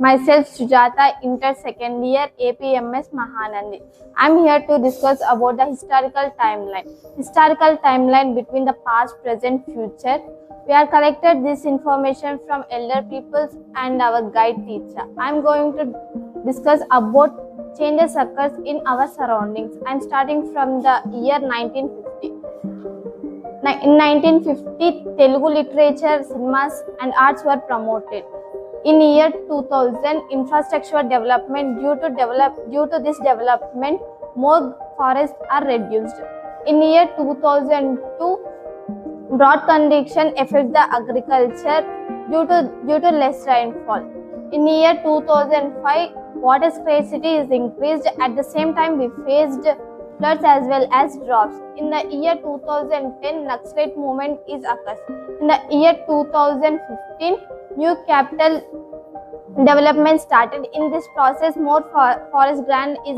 Myself Sujata, Inter Second Year, APMS Mahanandi. I am here to discuss about the historical timeline. Historical timeline between the past, present, future. We have collected this information from elder peoples and our guide teacher. I am going to discuss about changes occurs in our surroundings. I am starting from the year 1950. In 1950, Telugu literature, cinemas and arts were promoted. In year 2000, infrastructure development due to this development, more forests are reduced. In year 2002, drought condition affects the agriculture due to less rainfall. In year 2005, water scarcity is increased. At the same time, we faced floods as well as droughts. In the year 2010, Naxalite movement is occurs. In the year 2015, new capital development started. In this process, more forest land is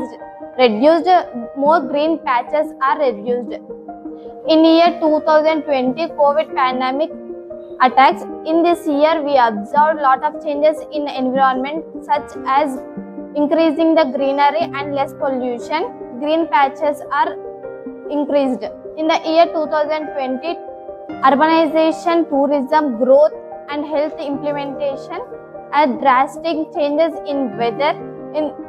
reduced, more green patches are reduced. In year 2020, COVID pandemic attacks. In this year, we observed lot of changes in the environment, such as increasing the greenery and less pollution. Green patches are increased. In the year 2020, urbanization, tourism, growth and health implementation and drastic changes in weather.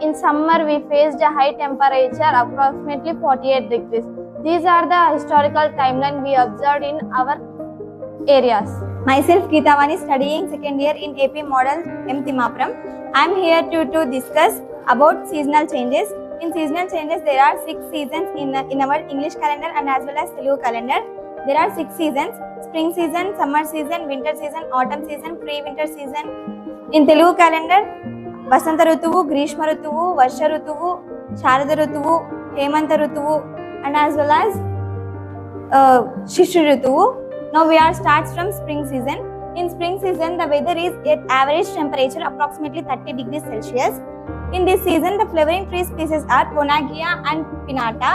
In summer, we faced a high temperature, approximately 48 degrees. These are the historical timeline we observed in our areas. Myself Geetavani, studying second year in AP Model m.thimmapuram. I am here to discuss about seasonal changes. In seasonal changes, there are 6 seasons in our English calendar and as well as Telugu calendar. There are 6 seasons: spring season, summer season, winter season, autumn season, pre-winter season. In Telugu calendar, Vasanta Rutuvu, Grishma Rutuvu, Varsha Rutuvu, Sharada Rutuvu, Hemanta Rutuvu and as well as Shishir Rutuvu. Now we are starts from spring season. In spring season, the weather is at average temperature approximately 30 degrees Celsius. In this season, the flowering tree species are Ponagia and Pinata.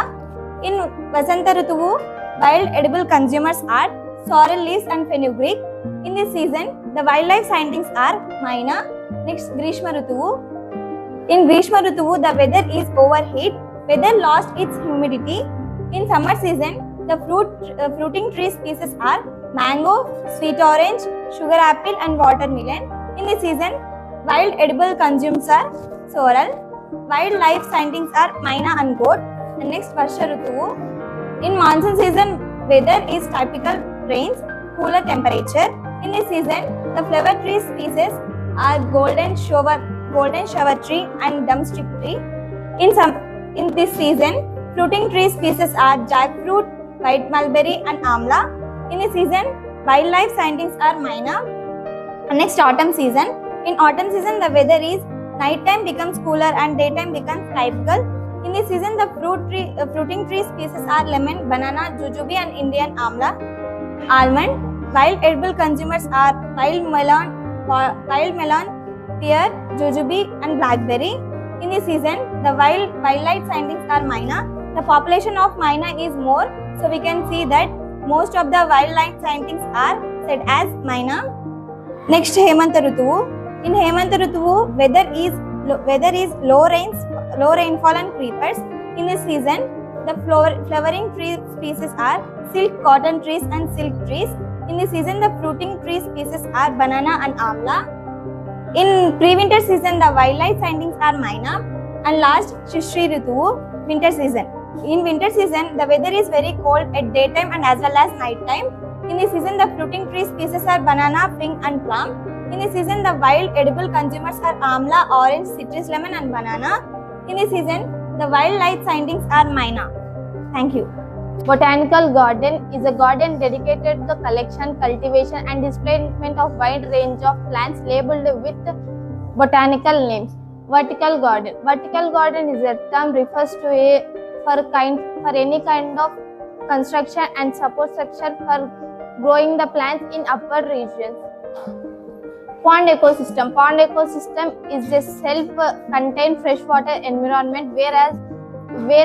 In Vasanta Rutuvu, wild edible consumers are sorrel leaves and fenugreek. In this season, the wildlife sightings are Maina. Next, Grishma Rutuvu. In Grishma Rutuvu, the weather is overheat. Weather lost its humidity. In summer season, the fruiting tree species are mango, sweet orange, sugar apple and watermelon. In this season, wild edible consumers are sorrel. Wildlife sightings are Maina and goat. And next, Varsha Rutuvu. In monsoon season, weather is typical rains, cooler temperature. In this season, the flower tree species are golden shower tree and drumstick tree. In this season, fruiting tree species are jackfruit, white mulberry and amla. In this season, wildlife sightings are Maina. Next, autumn season. In autumn season, the weather is nighttime becomes cooler and daytime becomes typical. In this season, the fruiting tree species are lemon, banana, jujube and Indian amla, almond. Wild edible consumers are wild melon, pear, jujube and blackberry. In this season, the wildlife sightings are Maina. The population of Maina is more, so we can see that most of the wildlife sightings are said as Maina. Next, Hemanta Rutuvu. In Hemanta Rutuvu, weather is low rainfall and creepers. In this season, the flowering tree species are silk cotton trees and silk trees. In this season, the fruiting tree species are banana and amla. In pre-winter season, the wildlife sightings are Maina. And last, Shishri Rutuvu, winter season. In winter season, the weather is very cold at daytime and as well as night time. In this season, the fruiting tree species are banana, fig and plum. In this season, the wild edible consumers are amla, orange, citrus, lemon and banana. In this season, the wildlife sightings are Maina. Thank you. Botanical garden is a garden dedicated to the collection, cultivation and displacement of wide range of plants labeled with botanical names. Vertical garden. Vertical garden is a term refers to for any kind of construction and support structure for growing the plants in upper regions. Pond ecosystem. Pond ecosystem is a self-contained freshwater environment where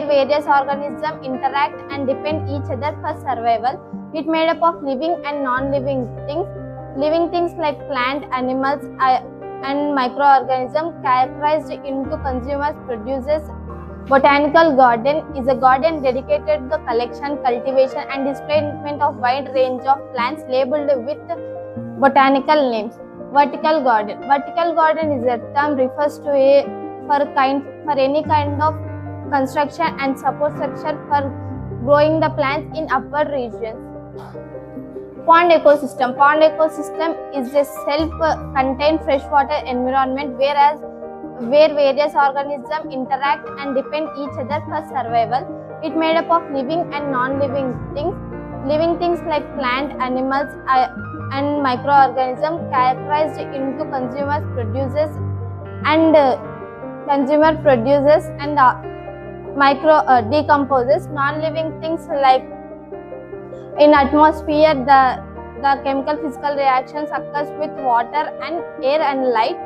various organisms interact and depend each other for survival. It made up of living and non-living things. Living things like plant, animals, and microorganisms characterized into consumers, producers. Botanical garden is a garden dedicated to the collection, cultivation and displacement of wide range of plants labeled with botanical names. Vertical garden. Vertical garden is a term refers to for any kind of construction and support structure for growing the plants in upper regions. Pond ecosystem. Pond ecosystem is a self-contained freshwater environment where various organisms interact and depend each other for survival. It made up of living and non-living things. Living things like plant, animals, and microorganisms characterized into consumers, producers, and decomposes. Non-living things like in atmosphere, the chemical physical reactions occurs with water and air and light.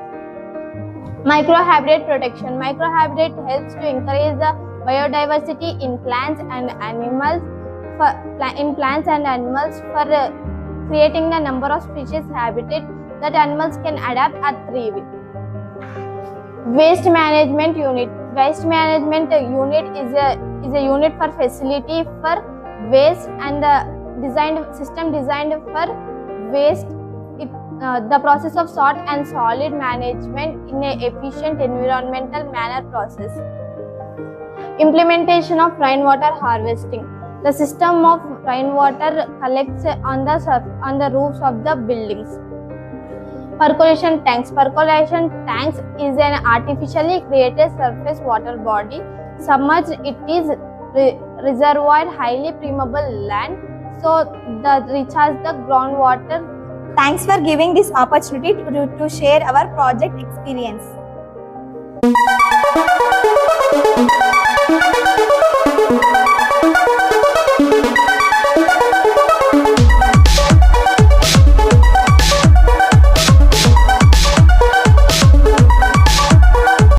Microhabitat protection. Microhabitat helps to encourage the biodiversity in plants and animals for creating the number of species habitat that animals can adapt or thrive in. Waste management unit. Waste management unit is a unit for facility for waste and system designed for waste. The process of sort and solid management in an efficient environmental manner process. Implementation of rainwater harvesting. The system of rainwater collects on the roofs of the buildings. Percolation tanks. Percolation tanks is an artificially created surface water body. Submerged, it is reservoir highly permeable land, so that recharge the groundwater. Thanks for giving this opportunity to share our project experience.